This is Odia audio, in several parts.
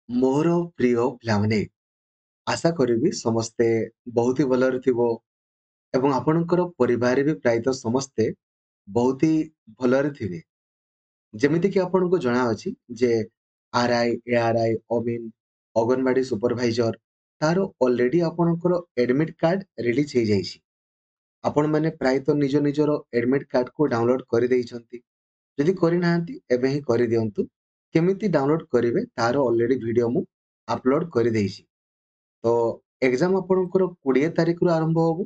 ମୋର ପ୍ରିୟ ପିଲାମାନେ, ଆଶା କରିବି ସମସ୍ତେ ବହୁତ ହି ଭଲରେ ଥିବ ଏବଂ ଆପଣଙ୍କର ପରିବାର ବି ପ୍ରାୟତଃ ସମସ୍ତେ ବହୁତ ହି ଭଲରେ ଥିବେ। ଯେମିତିକି ଆପଣଙ୍କୁ ଜଣାଅଛି ଯେ ଆର୍ଆଇ, ଏଆର୍ଆଇ, ଅମିନ, ଅଙ୍ଗନବାଡି ସୁପରଭାଇଜର ତାର ଅଲରେଡି ଆପଣଙ୍କର ଏଡମିଟ୍ କାର୍ଡ ରିଲିଜ ହେଇଯାଇଛି। ଆପଣମାନେ ପ୍ରାୟତଃ ନିଜ ନିଜର ଏଡମିଟ୍ କାର୍ଡକୁ ଡାଉନଲୋଡ କରିଦେଇଛନ୍ତି। ଯଦି କରିନାହାନ୍ତି ଏବେ ହିଁ କରିଦିଅନ୍ତୁ। କେମିତି ଡାଉନଲୋଡ କରିବେ ତାର ଅଲରେଡି ଭିଡିଓ ମୁଁ ଆପଲୋଡ କରିଦେଇଛି। ତ ଏକ୍ଜାମ ଆପଣଙ୍କର 20 ତାରିଖରୁ ଆରମ୍ଭ ହବ,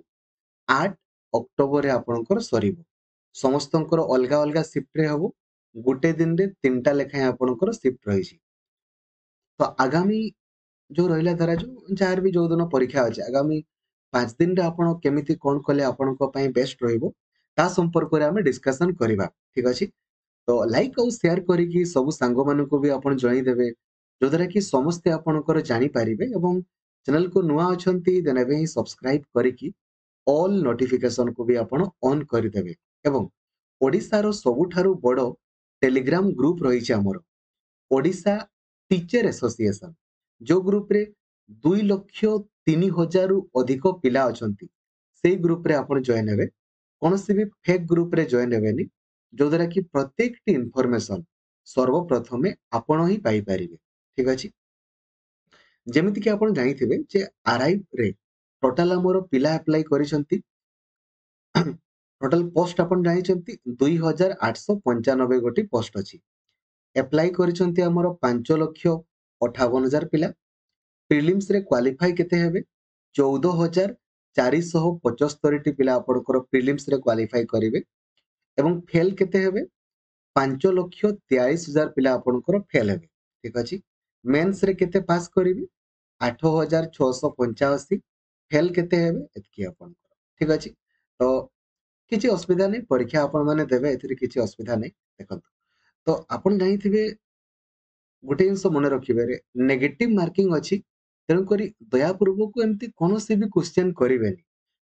8 ଅକ୍ଟୋବରରେ ଆପଣଙ୍କର ସରିବ। ସମସ୍ତଙ୍କର ଅଲଗା ଅଲଗା ସିଫ୍ଟରେ ହବ। ଗୋଟେ ଦିନରେ 3ଟା ଲେଖାଏଁ ଆପଣଙ୍କର ସିଫ୍ଟ ରହିଛି। ତ ଆଗାମୀ ଯୋଉ ରହିଲା ଧରାଯାଉ ଯାହାର ବି ଯୋଉ ଦିନ ପରୀକ୍ଷା ଅଛି, ଆଗାମୀ 5 ଦିନରେ ଆପଣ କେମିତି କଣ କଲେ ଆପଣଙ୍କ ପାଇଁ ବେଷ୍ଟ ରହିବ ତା ସମ୍ପର୍କରେ ଆମେ ଡିସ୍କସନ କରିବା। ଠିକ ଅଛି। ତ ଲାଇକ୍ ଆଉ ସେୟାର କରିକି ସବୁ ସାଙ୍ଗମାନଙ୍କୁ ବି ଆପଣ ଜଣେଇଦେବେ, ଯୋଉଦ୍ୱାରା କି ସମସ୍ତେ ଆପଣଙ୍କର ଜାଣିପାରିବେ ଏବଂ ଚ୍ୟାନେଲକୁ ନୂଆ ଅଛନ୍ତି ଦେନ୍ ଏବେ ହିଁ ସବସ୍କ୍ରାଇବ କରିକି ଅଲ୍ ନୋଟିଫିକେସନକୁ ବି ଆପଣ ଅନ୍ କରିଦେବେ। ଏବଂ ଓଡ଼ିଶାର ସବୁଠାରୁ ବଡ଼ ଟେଲିଗ୍ରାମ ଗ୍ରୁପ ରହିଛି ଆମର, ଓଡ଼ିଶା ଟିଚର ଆସୋସିଏସନ, ଯୋଉ ଗ୍ରୁପରେ 2,03,000ରୁ ଅଧିକ ପିଲା ଅଛନ୍ତି। ସେଇ ଗ୍ରୁପରେ ଆପଣ ଜଏନ ହେବେ। କୌଣସି ବି ଫେକ୍ ଗ୍ରୁପରେ ଜଏନ ହେବେନି, ଯୋଉଦ୍ୱାରା କି ପ୍ରତ୍ୟେକଟି ଇନଫର୍ମେସନ ସର୍ବପ୍ରଥମେ ଆପଣ ହିଁ ପାଇପାରିବେ। ଠିକ ଅଛି। ଯେମିତିକି ଆପଣ ଜାଣିଥିବେ ଯେ ଆର୍ଆଇ ରେ ଟୋଟାଲ ଆମର ପିଲା ଆପ୍ଲାଏ କରିଛନ୍ତି, ଟୋଟାଲ ପୋଷ୍ଟ ଆପଣ ଜାଣିଛନ୍ତି 2,895 ଗୋଟି ପୋଷ୍ଟ ଅଛି। ଆପ୍ଲାଏ କରିଛନ୍ତି ଆମର 5,58,000 ପିଲା। ପ୍ରିଲିମ୍ସରେ କ୍ୱାଲିଫାଇ କେତେ ହେବେ? 14,475ଟି ପିଲା ଆପଣଙ୍କର ପ୍ରିଲିମ୍ସରେ କ୍ୱାଲିଫାଇ କରିବେ ଏବଂ ଫେଲ୍ କେତେ ହେବେ? 5,43,000 ପିଲା ଆପଣଙ୍କର ଫେଲ୍ ହେବେ। ଠିକ ଅଛି। ମେନ୍ସରେ କେତେ ପାସ୍ କରିବେ? 8,685। ଫେଲ୍ କେତେ ହେବେ? ଏତିକି ଆପଣଙ୍କର। ଠିକ ଅଛି। ତ କିଛି ଅସୁବିଧା ନାହିଁ, ପରୀକ୍ଷା ଆପଣମାନେ ଦେବେ, ଏଥିରେ କିଛି ଅସୁବିଧା ନାହିଁ। ଦେଖନ୍ତୁ, ତ ଆପଣ ଜାଣିଥିବେ ଗୋଟେ ଜିନିଷ ମନେ ରଖିବାରେ ନେଗେଟିଭ ମାର୍କିଂ ଅଛି। ତେଣୁକରି ଦୟାପୂର୍ବକ ଏମିତି କୌଣସି ବି କ୍ୱେଶ୍ଚେନ୍ କରିବେନି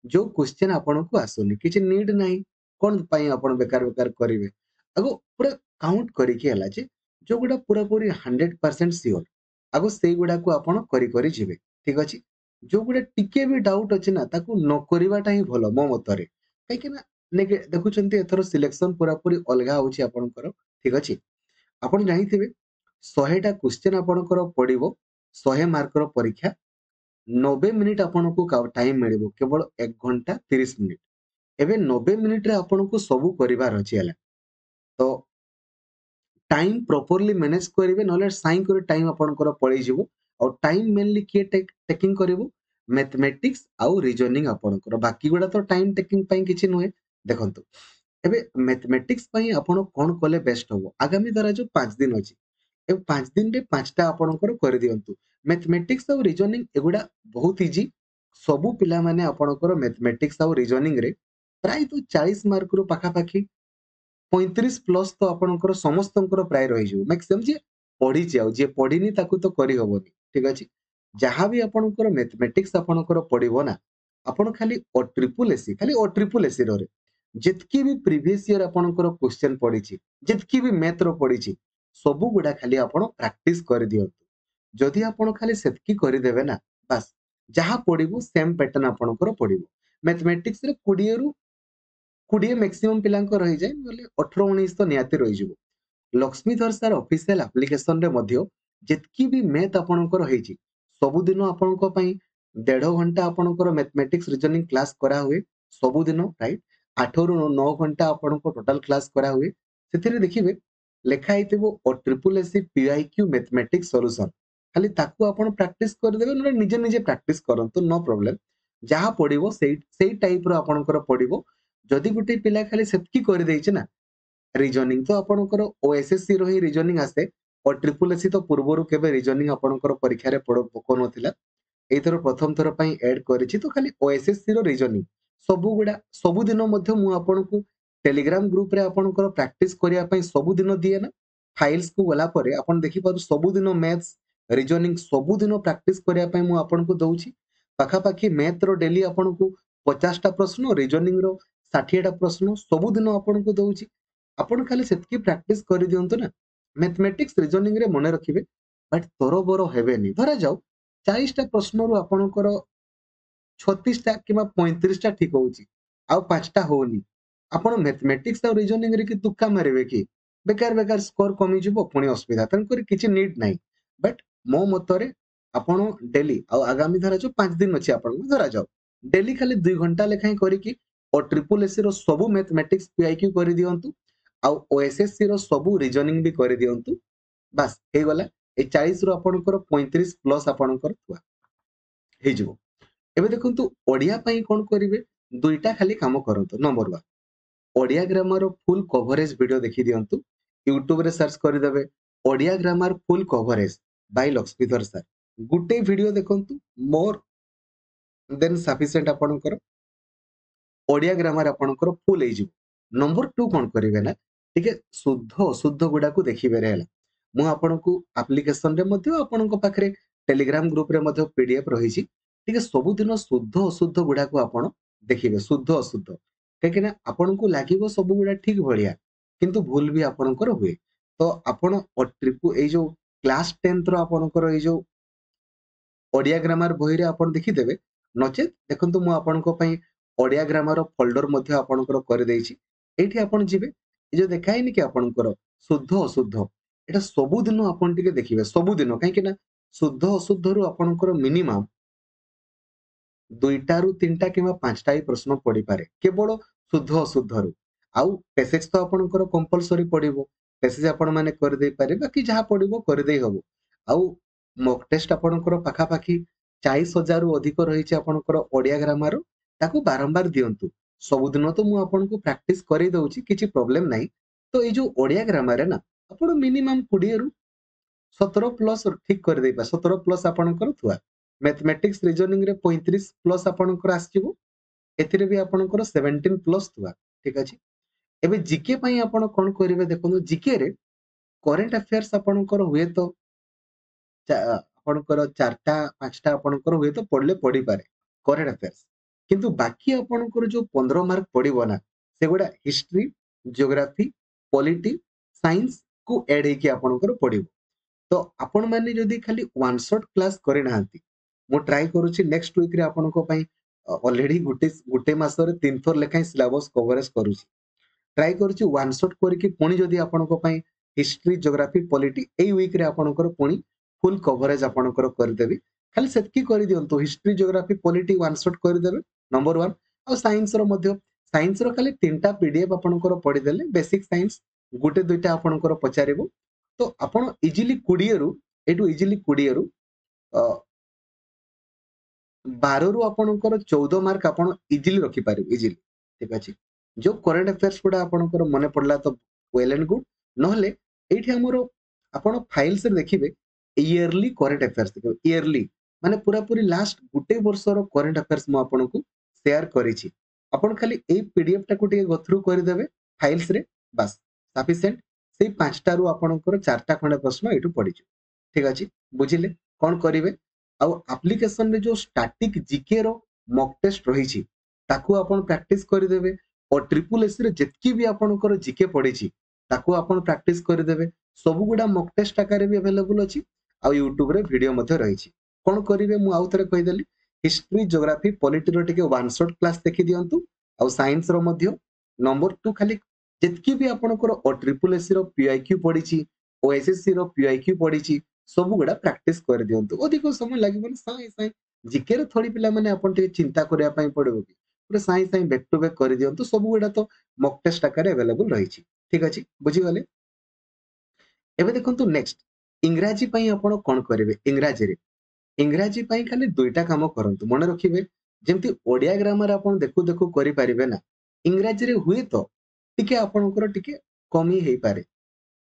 ଯୋଉ କ୍ୱେଶ୍ଚେନ୍ ଆପଣଙ୍କୁ ଆସୁନି। କିଛି ନିଡ୍ ନାହିଁ, କଣ ପାଇଁ ଆପଣ ବେକାର ବେକାର କରିବେ। ଆଗ ପୁରା କାଉଣ୍ଟ କରିକି ହେଲା ଯେ ଯୋଉଗୁଡା ପୁରାପୁରି 100% ସିଓର, ଆଗ ସେଇଗୁଡାକୁ ଆପଣ କରି କରି ଯିବେ। ଠିକ ଅଛି। ଯୋଉଗୁଡା ଟିକେ ବି ଡାଉଟ ଅଛି ନା, ତାକୁ ନ କରିବାଟା ହିଁ ଭଲ ମୋ ମତରେ। କାହିଁକି ନା ଦେଖୁଛନ୍ତି ଏଥର ସିଲେକ୍ସନ ପୁରାପୁରି ଅଲଗା ହଉଛି ଆପଣଙ୍କର। ଠିକ ଅଛି। ଆପଣ ଜାଣିଥିବେ 100ଟା କ୍ୱେଶ୍ଚେନ୍ ଆପଣଙ୍କର ପଡିବ, 100 ମାର୍କର ପରୀକ୍ଷା। 90 ମିନିଟ ଆପଣଙ୍କୁ ଟାଇମ ମିଳିବ, କେବଳ 1 ଘଣ୍ଟା 30 ମିନିଟ। ଏବେ 90 ମିନିଟରେ ଆପଣଙ୍କୁ ସବୁ କରିବାର ଅଛି ହେଲା। ତ ଟାଇମ ପ୍ରପରଲି ମ୍ୟାନେଜ କରିବେ, ନହେଲେ ସାଇଁ କରି ଟାଇମ ଆପଣଙ୍କର ପଳେଇଯିବ। ଆଉ ଟାଇମ ମେନଲି କିଏ ଟେକିଂ କରିବ? ମ୍ୟାଥମେଟିକ୍ସ ଆଉ ରିଜନିଂ ଆପଣଙ୍କର। ବାକି ଗୁଡା ତ ଟାଇମ ଟେକିଂ ପାଇଁ କିଛି ନୁହେଁ। ଦେଖନ୍ତୁ, ଏବେ ମ୍ୟାଥମେଟିକ୍ସ ପାଇଁ ଆପଣ କଣ କଲେ ବେଷ୍ଟ ହବ? ଆଗାମୀ ଧରାଯାଉ 5 ଦିନ ଅଛି, ଏ 5 ଦିନରେ 5ଟା ଆପଣଙ୍କର କରିଦିଅନ୍ତୁ। ମ୍ୟାଥମେଟିକ୍ସ ଆଉ ରିଜନିଂ ଏଗୁଡା ବହୁତ ଇଜି। ସବୁ ପିଲାମାନେ ଆପଣଙ୍କର ମ୍ୟାଥମେଟିକ୍ସ ଆଉ ରିଜନିଂରେ ପ୍ରାୟତଃ 40 ମାର୍କରୁ ପାଖାପାଖି 35+ ତ ଆପଣଙ୍କର ସମସ୍ତଙ୍କର ପ୍ରାୟ ରହିଯିବ। ମ୍ୟାକ୍ସିମମ୍ ଯିଏ ପଢିଛି, ଆଉ ଯିଏ ପଢିନି ତାକୁ ତ କରିହବନି। ଠିକ ଅଛି। ଯାହା ବି ଆପଣଙ୍କର ମ୍ୟାଥମେଟିକ୍ସ ଆପଣଙ୍କର ପଡିବ ନା, ଆପଣ ଖାଲି OSSC, ଖାଲି OSSC ଯେତିକି ବି ପ୍ରିଭିୟସ ଇୟର ଆପଣଙ୍କର କ୍ୱେଶ୍ଚେନ୍ ପଡିଛି, ଯେତିକି ବି ମ୍ୟାଥର ପଡିଛି, ସବୁ ଗୁଡା ଖାଲି ଆପଣ ପ୍ରାକ୍ଟିସ କରିଦିଅନ୍ତୁ। ଯଦି ଆପଣ ଖାଲି ସେତିକି କରିଦେବେ ନା, ବାସ୍ ଯାହା ପଡିବ ସେମ୍ ପ୍ୟାଟର୍ନ ଆପଣଙ୍କର ପଡିବ। ମ୍ୟାଥମେଟିକ୍ସରେ 20 ମ୍ୟାକ୍ସିମମ୍ ପିଲାଙ୍କ ରହିଯାଏ, ନହେଲେ 18-19 ତ ନିହାତି ରହିଯିବ। ଲକ୍ଷ୍ମୀଧର ସାର୍ ଅଫିସିଆଲ ଆପ୍ଲିକେସନରେ ମଧ୍ୟ ଯେତିକି ବି ମ୍ୟାଥ ଆପଣଙ୍କର ହେଇଛି, ସବୁଦିନ ଆପଣଙ୍କ ପାଇଁ 1.5 ଘଣ୍ଟା ଆପଣଙ୍କର ମ୍ୟାଥମେଟିକ୍ସ ରିଜନିଂ କ୍ଲାସ କରାହୁଏ। ସବୁଦିନ ରାଇଟ୍ 8ରୁ 9 ଘଣ୍ଟା ଆପଣଙ୍କ ଟୋଟାଲ କ୍ଲାସ କରାହୁଏ। ସେଥିରେ ଦେଖିବେ ଲେଖା ହେଇଥିବ OSSC PIQ ମ୍ୟାଥମେଟିକ୍ସ ସଲ୍ୟୁସନ। ଖାଲି ତାକୁ ଆପଣ ପ୍ରାକ୍ଟିସ କରିଦେବେ, ନହେଲେ ନିଜେ ନିଜେ ପ୍ରାକ୍ଟିସ କରନ୍ତୁ, ନୋ ପ୍ରୋବ୍ଲେମ। ଯାହା ପଡିବ ସେଇ ଟାଇପର ଆପଣଙ୍କର ପଡିବ। ଯଦି ଗୋଟେ ପିଲା ଖାଲି ସେତିକି କରିଦେଇଛି ନା, ରିଜନିଂ ତ ଆପଣଙ୍କର OSSC ର ହିଁ ରିଜନିଂ ଆସେ। OSSC ତ ପୂର୍ବରୁ କେବେ ରିଜନିଂ ଆପଣଙ୍କର ପରୀକ୍ଷାରେ ପକାଉନଥିଲା। ଏଇଥର ପ୍ରଥମ ଥର ପାଇଁ ଆଡ୍ କରିଛି, ତ ଖାଲି OSSC ର ରିଜନିଂ ସବୁଗୁଡା ସବୁଦିନ ମଧ୍ୟ ମୁଁ ଆପଣଙ୍କୁ ଟେଲିଗ୍ରାମ ଗ୍ରୁପରେ ଆପଣଙ୍କର ପ୍ରାକ୍ଟିସ କରିବା ପାଇଁ ସବୁଦିନ ଦିଏ ନା। ଫାଇଲ୍ସକୁ ଗଲା ପରେ ଆପଣ ଦେଖିପାରୁ ସବୁଦିନ ମ୍ୟାଥ୍ସ ରିଜନିଂ ସବୁଦିନ ପ୍ରାକ୍ଟିସ କରିବା ପାଇଁ ମୁଁ ଆପଣଙ୍କୁ ଦଉଛି। ପାଖାପାଖି ମ୍ୟାଥର ଡେଲି ଆପଣଙ୍କୁ 50ଟା ପ୍ରଶ୍ନ, ରିଜନିଂର 60ଟା ପ୍ରଶ୍ନ ସବୁଦିନ ଆପଣଙ୍କୁ ଦଉଛି। ଆପଣ ଖାଲି ସେତିକି ପ୍ରାକ୍ଟିସ କରିଦିଅନ୍ତୁ ନା। ମ୍ୟାଥମେଟିକ୍ସ ରିଜନିଂରେ ମନେ ରଖିବେ, बट तोरबोर हेबेनी धरा जाऊ 40टा प्रश्नरू आपणकर 36टा किंवा 35टा ठीक होउची आउ 5टा होउनी आपण मैथमेटिक्स और रीजनिंग रे कि तुक्का मारिबे कि बेकार बेकार स्कोर कमी जिवो पुणी असुविधा तनकर किछि नीड नाही बट मो मतरे आपण डेली आ आगामी धरा जो 5 दिन अछि आपण धरा जाऊ डेली खाली 2 घंटा लेखाई करी कि और ट्रिपल एससी रो सब मैथमेटिक्स पीआईक्यू करी दियंतु आ ओएसएससी रो सब रीजनिंग भी करी दियंतु बास हे गला ए 40 रो आपणकर 35 प्लस आपणकर थुआ हे जिवो एबे देखंतु ओडिया पई कोन करिवे दुईटा खाली काम करंतु number 1 Odia grammar full coverage video देखि दियंतु यूट्यूब रे सर्च करि देबे Odia grammar full coverage by Laxmidhar sir गुटे वीडियो देखंतु मोर देन सफिशिएंट आपणकर ओडिया ग्रामर आपणकर फुल हे जिवो नंबर 2 कोन करिवे ना ठीक शुद्ध अशुद्ध गुडा को देखिबे रे हला मु आपणकु एप्लीकेशन रे मध्ये आपणक पाखरे टेलीग्राम ग्रुप रे मध्ये पीडीएफ रहिछि ठीक सब दिन शुद्ध अशुद्ध गुडा को आपण देखिबे शुद्ध अशुद्ध कहीं आपको लगे सब गुड़ा ठीक भाया किंतु भूल भी आपणकर हुए तो आपण ट्रिपु ए जो क्लास 10th रो आपणकर ए जो ओडिया ग्रामर बही रे आपण देखिदेबे नचेत देखंतु मु आपणको पई ओडिया ग्रामर फोल्डर मध्ये आपणकर कर देछि एठी आपण जिबे ए जो देखाइनि कि आपणकर शुद्ध अशुद्ध एटा सब दिन आपण टिके देखिबे सब दिन कहीं ना शुद्ध अशुद्ध रु आपणकर मिनिमम 2टा रु 3टा किंवा 5टा ही प्रश्न पड़ी पारे केवल शुद्ध अशुद्ध रु आउ पैसेज तो आपणकर कंपलसरी पड़िबो पैसेज आपण माने कर दे पारे बाकी जहां पड़िबो कर दे हबो आउ मॉक टेस्ट आपणकर पाखा पाखी 40,000 रु अधिक रहिछि आपणकर ओडिया ग्रामर ताकू बारंबार दियंतु सब दिन तो मु आपनको प्रैक्टिस करै दउछि किछि प्रॉब्लम नाही तो ए जो ओडिया ग्रामर है ना आपण मिनिमम 20 रु 17 प्लस ठीक कर दे पा 17 प्लस आपणकर थुआ मैथमेटिक्स रीजनिंग रे 35 प्लस आपणकर आसीबो एथिरे भी आपणकर 17 प्लस थुआ ठीक अछि एबे जीके पई आपण कोन करिवे देखो जीके रे करंट अफेयर्स आपणकर हुए तो आपणकर 4टा 5टा आपणकर हुए तो पढले पढी पारे करंट अफेयर्स किंतु बाकी आपणकर जो 15 मार्क पडिबो ना सेगुडा हिस्ट्री ज्योग्राफी पॉलिटी साइंस को ऐड हे कि आपणकर पडिबो तो आपण माने जदी खाली वन शॉट क्लास करे नाहंती मो ट्राई करूची नेक्स्ट वीक रे आपनको पई ऑलरेडी गुटे गुटे मासरे 3 थोर लेखाई सिलेबस कवरेज करूची ट्राई करूची वन शॉट करके पुणी जदी आपनको पई हिस्ट्री ज्योग्राफी पॉलिटी एई वीक रे आपनकर पुणी फुल कवरेज आपनकर कर देबी खाली सेतकी करि दियंतो history geography polity one shot कर देबे नंबर 1 और साइंस रो मध्य साइंस रो खाली 3टा पीडीएफ आपनकर पढी देले बेसिक साइंस गुटे दुइटा आपनकर पचारिबो तो आपण इजीली 20 रु एटू इजीली 20 रु 12 रु आपनकर 14 मार्क आपण इजीली रखि पारिबे इजीली ठीक अछि जो करंट अफेयर्स गुड़ा आपनकर मने पड़ला तो वेल एंड गुड नहले एठी हमरो आपण फाइल्स रे देखिबे इयरली करंट अफेयर्स देखिबे इयरली माने पूरा पूरी लास्ट गुटे वर्षर करंट अफेयर्स म आपनको शेयर करिछि आपण खाली ए पीडीएफ टा को टिके गो थ्रू कर देबे फाइल्स रे बस सफिशिएंट से 5टा रु आपनकर 4टा खंडे प्रश्न एठू पडिछ ठीक अछि बुझिले कोन करिवे आउ एप्लीकेशन रे जो स्टैटिक जीके रो मॉक टेस्ट रहिछि ताकू आपण प्रैक्टिस कर देबे और ट्रिपल एस रे जेतकी भी आपनकर जीके पडिछि ताकू आपण प्रैक्टिस कर देबे सब गुडा मॉक टेस्ट आकार भी अवेलेबल अछि आ यूट्यूब रे वीडियो मध्ये रहिछि कोन करिवे मु आउ थरे कहि देली हिस्ट्री ज्योग्राफी पॉलिटी रो टिके वन शॉट क्लास देखि दियंतु आ साइंस रो मध्ये नंबर 2 खाली जेतकी भी आपनकर ओ ट्रिपल एस रो पीआईक्यू पडिछि ओएसएससी रो पीआईक्यू पडिछि सब गुडा प्रैक्टिस कर दियंतु अधिक समय लागिबन साइ साइ जीके रे थोड़ी पिला माने आपण टिके चिंता करिया पई पड़िबो कि पूरा साइ साइ बैक टू बैक कर दियंतु सब गुडा तो मॉक टेस्ट आकार अवेलेबल रहिछि ठीक अछि बुझि गले एबे देखंतु नेक्स्ट इंग्रजी पई आपण कोन करिवे इंग्रजी पई खाली दुईटा काम करंतु मने रखिबे जेमति ओडिया ग्रामर आपण देखु देखु करि परिबे ना इंग्रजी रे हुए तो टिके आपणकर टिके कमी हेई पारे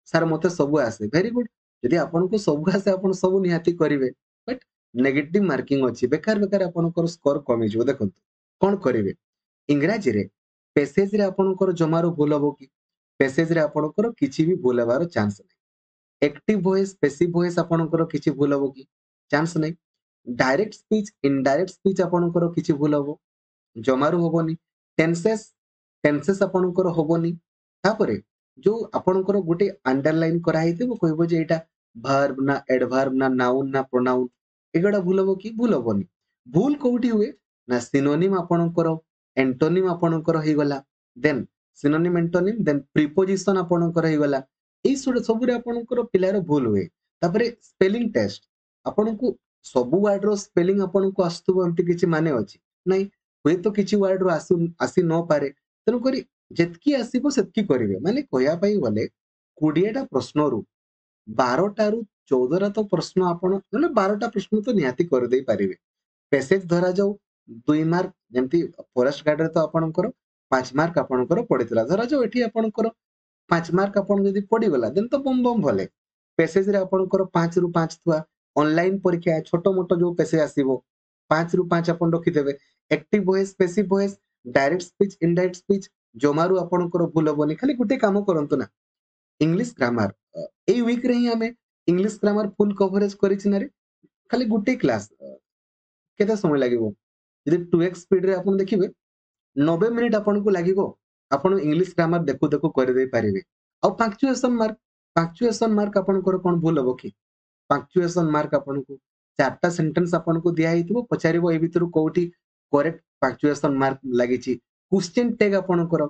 सर मते सब आसे वेरी गुड यदि आपनको सब आसे आपण सब निहाती करिवे बट नेगेटिव मार्किंग अछि बेकार बेकार आपणकर स्कोर कमी जो देखंतु कोन करिवे इंग्रजी रे पैसेज रे आपणकर जमारो भूल हबो कि पैसेज रे आपणकर किछि भी भूल हेबार चांस नै एक्टिव वॉइस पैसिव वॉइस आपणकर किछि भूल हबो कि चांस नै डायरेक्ट स्पीच इनडायरेक्ट स्पीच आपणकर किछि भूल हबो जमारो हबोनी टेंसेस टेंसेस आपणकर हबोनी तापरे जो आपणकर गुटे अंडरलाइन करा हेतिबो कहबो जे एटा verb ନା adverb ନା noun ନା pronoun ଏଗୁଡା ଭୁଲ ହବ କି? ଭୁଲ ହବନି। ଭୁଲ କୋଉଠି ହୁଏ ନା synonym ଆପଣଙ୍କର, antonym ଆପଣଙ୍କର ହେଇଗଲା, then synonym antonym then preposition ଆପଣଙ୍କର ହେଇଗଲା, ଏଇ ସବୁରେ ଆପଣଙ୍କର ପିଲାର ଭୁଲ ହୁଏ। ତାପରେ spelling test, ଆପଣଙ୍କୁ ସବୁ ୱାର୍ଡ ର ସ୍ପେଲିଂ ଆପଣଙ୍କୁ ଆସୁଥିବ ଏମିତି କିଛି ମାନେ ଅଛି ନାଇଁ, ହୁଏତ କିଛି ୱାର୍ଡ ରୁ ଆସି ନପାରେ, ତେଣୁକରି ଯେତିକି ଆସିବ ସେତିକି କରିବେ। ମାନେ କହିବା ପାଇଁ ଗଲେ 20ଟା ପ୍ରଶ୍ନରୁ 12ଟାରୁ 14ଟା ତ ପ୍ରଶ୍ନ ଆପଣ ମାନେ 12ଟା ପ୍ରଶ୍ନ ତ ନିହାତି କରିଦେଇ ପାରିବେ। ପେସେଜ ଧରାଯାଉ 2 ମାର୍କ, ଯେମିତି ଫରେଷ୍ଟ ଗାର୍ଡରେ ତ ଆପଣଙ୍କର 5 ମାର୍କ ଆପଣଙ୍କର ପଡିଥିଲା, ଧରାଯାଉ ଏଠି ଆପଣଙ୍କର 5 ମାର୍କ ଆପଣ ଯଦି ପଡିଗଲା ଦେନ୍ ତ ବମ୍ ବମ୍ ଭଲେ। ପେସେଜରେ ଆପଣଙ୍କର 5ରୁ 5 ଥୁଆ, ଅନଲାଇନ ପରୀକ୍ଷା ଛୋଟ ମୋଟ ଯୋଉ ପେସେଜ ଆସିବ 5ରୁ 5 ଆପଣ ରଖିଦେବେ। Active voice, passive voice, direct speech, indirect speech ଜମାରୁ ଆପଣଙ୍କର ଭୁଲ ହବନି। ଖାଲି ଗୋଟେ କାମ କରନ୍ତୁ ନା, ଇଂଲିଶ ଗ୍ରାମାର ଏଇ ୱିକରେ ହିଁ ଆମେ ଇଂଲିଶ ଗ୍ରାମାର ଫୁଲ କଭରେଜ କରିଛି ନା ରେ। ଖାଲି ଗୋଟେ କ୍ଲାସ କେତେ ସମୟ ଲାଗିବ? ଯଦି 2x ସ୍ପିଡରେ ଆପଣ ଦେଖିବେ 90 ମିନିଟ ଆପଣଙ୍କୁ ଲାଗିବ, ଆପଣ ଇଂଲିଶ ଗ୍ରାମାର ଦେଖୁ ଦେଖୁ କରିଦେଇ ପାରିବେ। ଆଉ ପାଙ୍କ୍ଚୁଏସନ ମାର୍କ ଆପଣଙ୍କର କଣ ଭୁଲ ହବ କି? ପାଙ୍କ୍ଚୁଏସନ ମାର୍କ ଆପଣଙ୍କୁ 4ଟା ସେଣ୍ଟେନ୍ସ ଆପଣଙ୍କୁ ଦିଆହେଇଥିବ, ପଚାରିବ ଏଇ ଭିତରୁ କୋଉଠି କରେକ୍ଟ ପାଙ୍କ୍ଚୁଏସନ ମାର୍କ ଲାଗିଛି। କ୍ୱେଶ୍ଚେନ ଟେଗ ଆପଣଙ୍କର,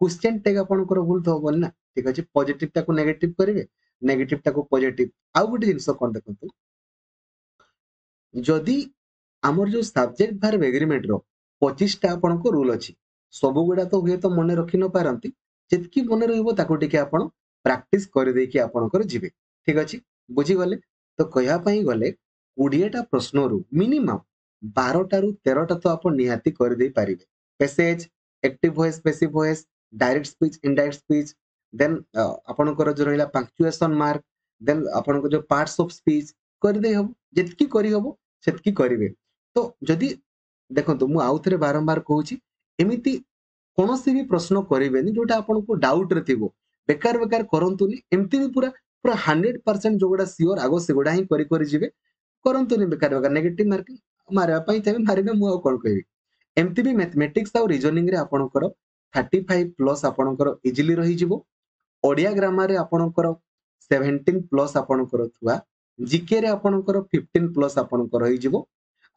କ୍ୱେଶ୍ଚେନ ଟେଗ ଆପଣଙ୍କର ଭୁଲ ତ ହବନି ନା। ଠିକ ଅଛି, ପଜିଟିଭ ଟାକୁ ନେଗେଟିଭ କରିବେ, ନେଗେଟିଭ ଟାକୁ ପଜିଟିଭ। ଆଉ ଗୋଟେ ଜିନିଷ କଣ ଦେଖନ୍ତୁ, ଯଦି ଆମର ଯୋଉ ସବଜେକ୍ଟ ଭାର୍ବ ଏଗ୍ରିମେଣ୍ଟର 25ଟା ଆପଣଙ୍କ ରୁଲ ଅଛି, ସବୁଗୁଡା ତ ହୁଏତ ମନେ ରଖି ନ ପାରନ୍ତି, ଯେତିକି ମନେ ରହିବ ତାକୁ ଟିକେ ଆପଣ ପ୍ରାକ୍ଟିସ କରିଦେଇକି ଆପଣଙ୍କର ଯିବେ। ଠିକ ଅଛି, ବୁଝିଗଲେ? ତ କହିବା ପାଇଁ ଗଲେ 20ଟା ପ୍ରଶ୍ନରୁ ମିନିମମ୍ 12ଟାରୁ 13ଟା ତ ଆପଣ ନିହାତି କରିଦେଇ ପାରିବେ। Passage, active voice, passive voice, direct speech, indirect speech, then ଆପଣଙ୍କର ଯୋଉ ରହିଲା ପାଙ୍କ୍ଚୁଏସନ ମାର୍କ, ଦେନ୍ ଆପଣଙ୍କ ଯୋଉ ପାର୍ଟସ ଅଫ ସ୍ପିଚ କରିଦେଇ ହବ। ଯେତିକି କରିହବ ସେତିକି କରିବେ। ତ ଯଦି ଦେଖନ୍ତୁ, ମୁଁ ଆଉ ଥରେ ବାରମ୍ବାର କହୁଛି, ଏମିତି କୌଣସି ବି ପ୍ରଶ୍ନ କରିବେନି ଯୋଉଟା ଆପଣଙ୍କୁ ଡାଉଟରେ ଥିବ। ବେକାର ବେକାର କରନ୍ତୁନି। ଏମିତି ବି ପୁରା ପୁରା 100% ଯୋଉଗୁଡା ସିଓର ଆଗ ସେଗୁଡା ହିଁ କରି କରି ଯିବେ। କରନ୍ତୁନି ବେକାର ବେକାର ନେଗେଟିଭ ମାର୍କିଂ। ମାରିବା ପାଇଁ ଚାହିଁବେ ମାରିବେ, ମୁଁ ଆଉ କଣ କହିବି। ଏମିତି ବି ମ୍ୟାଥମେଟିକ୍ସ ଆଉ ରିଜନିଂ ରେ ଆପଣଙ୍କର 35 ପ୍ଲସ ଆପଣଙ୍କର ଇଜିଲି ରହିଯିବ। ଓଡିଆ ଗ୍ରାମାରରେ ଆପଣଙ୍କର 17 ପ୍ଲସ ଆପଣଙ୍କର ଥୁଆ, ଜିକେ ରେ ଆପଣଙ୍କର 15 ପ୍ଲସ ଆପଣଙ୍କର ରହିଯିବ,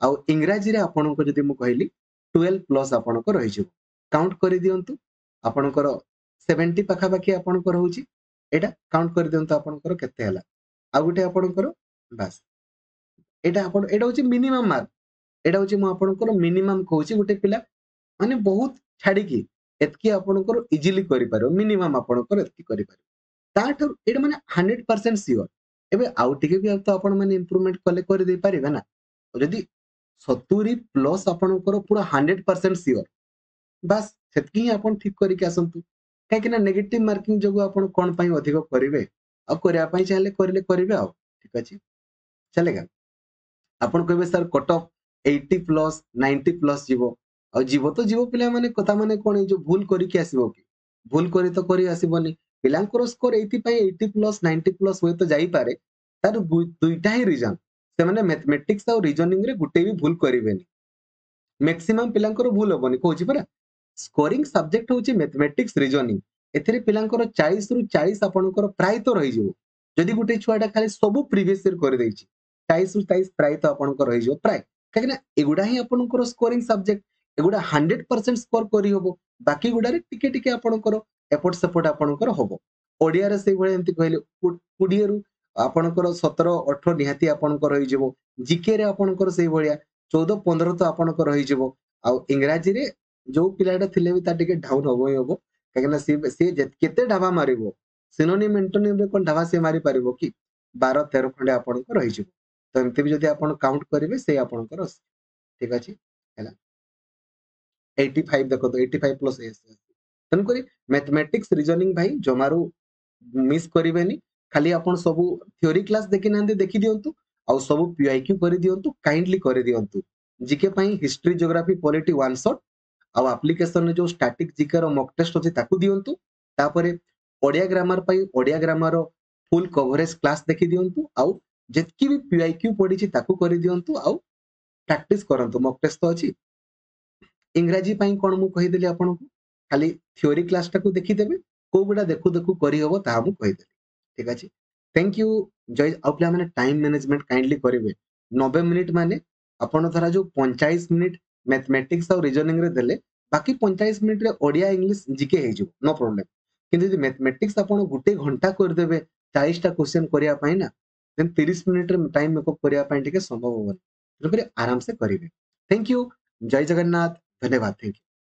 ଆଉ ଇଂରାଜୀରେ ଆପଣଙ୍କ ଯଦି ମୁଁ କହିଲି 12 ପ୍ଲସ ଆପଣଙ୍କ ରହିଯିବ। କାଉଣ୍ଟ କରିଦିଅନ୍ତୁ, ଆପଣଙ୍କର 70 ପାଖାପାଖି ଆପଣଙ୍କର ରହୁଛି। ଏଇଟା କାଉଣ୍ଟ କରିଦିଅନ୍ତୁ ଆପଣଙ୍କର କେତେ ହେଲା। ଆଉ ଗୋଟେ ଆପଣଙ୍କର ବାସ୍, ଏଇଟା ହଉଛି ମିନିମମ୍ ମାର୍କ। ଏଇଟା ହଉଛି ମୁଁ ଆପଣଙ୍କର ମିନିମମ୍ କହୁଛି, ଗୋଟେ ପିଲା ମାନେ ବହୁତ ଛାଡିକି ଏତିକି ଆପଣଙ୍କର ଇଜିଲି କରିପାରିବ, ମିନିମମ୍ ଆପଣଙ୍କର ଏତିକି କରିପାରିବ। ତାଠାରୁ ଏଇଟା ମାନେ 100% ସିଓର। ଏବେ ଆଉ ଟିକେ ବି ତ ଆପଣ ମାନେ ଇମ୍ପ୍ରୁଭମେଣ୍ଟ କଲେ କରିଦେଇ ପାରିବେ ନା। ଯଦି 70 ପ୍ଲସ ଆପଣଙ୍କର ପୁରା 100% ସିଓର, ବାସ୍ ସେତିକି ହିଁ ଆପଣ ଠିକ କରିକି ଆସନ୍ତୁ। କାହିଁକି ନା ନେଗେଟିଭ ମାର୍କିଂ ଯୋଗୁଁ ଆପଣ କଣ ପାଇଁ ଅଧିକ କରିବେ? ଆଉ କରିବା ପାଇଁ ଚାହିଁଲେ କରିବେ ଆଉ। ଠିକ ଅଛି, ଚାଲେଗା। ଆପଣ କହିବେ sir cut off 80 plus 90 plus ଯିବ, ଆଉ ଯିବ ତ ଯିବ ପିଲାମାନେ, କଥା ମାନେ କଣ ଏଇ ଯୋଉ ଭୁଲ କରିକି ଆସିବ କି? ଭୁଲ କରି ତ କରି ଆସିବନି। ପିଲାଙ୍କର ସ୍କୋର ଏଇଥିପାଇଁ 80 ପ୍ଲସ 90 ପ୍ଲସ ହୁଏତ ଯାଇପାରେ, ତାର ଦୁଇଟା ହିଁ ରିଜନ। ସେମାନେ ମ୍ୟାଥମେଟିକ୍ସ ଆଉ ରିଜନିଂ ରେ ଗୋଟେ ବି ଭୁଲ କରିବେନି। ମ୍ୟାକ୍ସିମମ୍ ପିଲାଙ୍କର ଭୁଲ ହବନି, କହୁଛି ପରା। ସ୍କୋରିଂ ସବଜେକ୍ଟ ହଉଛି ମ୍ୟାଥମେଟିକ୍ସ, ରିଜନିଂ। ଏଥିରେ ପିଲାଙ୍କର 40ରୁ 40 ଆପଣଙ୍କର ପ୍ରାୟତଃ ରହିଯିବ। ଯଦି ଗୋଟେ ଛୁଆଟା ଖାଲି ସବୁ ପ୍ରିଭିୟସ ଇୟର କରିଦେଇଛି, 40ରୁ 40 ପ୍ରାୟତଃ ଆପଣଙ୍କର ରହିଯିବ ପ୍ରାୟ। କାହିଁକି ନା ଏଗୁଡା ହିଁ ଆପଣଙ୍କର ସ୍କୋରିଂ ସବଜେକ୍ଟ, ଏଗୁଡା 100% ସ୍କୋର କରିହବ। ବାକି ଗୁଡାରେ ଟିକେ ଟିକେ ଆପଣଙ୍କର ଏପଟ ସେପଟ ଆପଣଙ୍କର ହବ। ଓଡିଆରେ ସେଇଭଳିଆ ଏମିତି କହିଲେ 20ରୁ ଆପଣଙ୍କର 17 18 ନିହାତି ଆପଣଙ୍କର ରହିଯିବ। ଜିକେ ରେ ଆପଣଙ୍କର ସେଇଭଳିଆ 14 15 ତ ଆପଣଙ୍କର ରହିଯିବ। ଆଉ ଇଂରାଜୀରେ ଯୋଉ ପିଲାଟା ଥିଲେ ବି ତା ଟିକେ ଡାଉନ ହବ ହିଁ ହବ। କାହିଁକିନା ସିଏ କେତେ ଢାବା ମାରିବ, ସିନୋନିମ ଏଣ୍ଟୋନିମରେ କଣ ଢାବା ସିଏ ମାରି ପାରିବ କି? 12 13 ଖଣ୍ଡେ ଆପଣଙ୍କ ରହିଯିବ। ତ ଏମିତି ବି ଯଦି ଆପଣ କାଉଣ୍ଟ କରିବେ ସେଇ ଆପଣଙ୍କର ଠିକ ଅଛି ହେଲା। 85 ଦେଖନ୍ତୁ, 85 ପ୍ଲସ ତେଣୁକରି ମ୍ୟାଥମେଟିକ୍ସ ରିଜନିଂ ଭାଇ ଜମାରୁ ମିସ୍ କରିବେନି। ଖାଲି ଆପଣ ସବୁ ଥିଓରି କ୍ଲାସ ଦେଖି ନାହାନ୍ତି, ଦେଖି ଦିଅନ୍ତୁ। ଆଉ ସବୁ ପିଆଇକ୍ୟୁ କରିଦିଅନ୍ତୁ, କାଇଣ୍ଡଲି କରିଦିଅନ୍ତୁ। ଜିକେ ପାଇଁ history, geography, polity one shot, ଆଉ ଆପ୍ଲିକେସନରେ ଯୋଉ ଷ୍ଟାଟିକ ଜିକେ ର ମକ୍ ଟେଷ୍ଟ ଅଛି ତାକୁ ଦିଅନ୍ତୁ। ତାପରେ ଓଡିଆ ଗ୍ରାମାର ପାଇଁ Odia grammar full coverage class ଦେଖି ଦିଅନ୍ତୁ। ଆଉ ଯେତିକି ବି ପିଆଇକ୍ୟୁ ପଡିଛି ତାକୁ କରିଦିଅନ୍ତୁ, ଆଉ ପ୍ରାକ୍ଟିସ କରନ୍ତୁ। ମକ୍ ଟେଷ୍ଟ ତ ଅଛି। ଇଂରାଜୀ ପାଇଁ କଣ ମୁଁ କହିଦେଲି ଆପଣଙ୍କୁ, ଖାଲି ଥିଓରି କ୍ଲାସଟାକୁ ଦେଖିଦେବେ, କୋଉ ଗୁଡା ଦେଖୁ ଦେଖୁ କରିହବ ତାହା ମୁଁ କହିଦେଲି। ଠିକ ଅଛି, थैंक यू जय आ पे मैंने टाइम मैनेजमेंट काइंडली करेंगे 90 मिनिट माने आपण धरा जो 45 मिनिट मैथमेटिक्स और रीजनिंग रे देले बाकी 45 मिनिट रे ओडिया इंग्लिश जीके हे जो नो प्रॉब्लम किंतु जे मैथमेटिक्स आपण गुटे घंटा कर देबे 40टा क्वेश्चन करिया पाई ना देन 30 मिनिट रे टाइम मेकअप करिया पाई टिके संभव होबो तेणुकरी आराम से करिवे थैंक यू जय जगन्नाथ धन्यवाद थैंक यू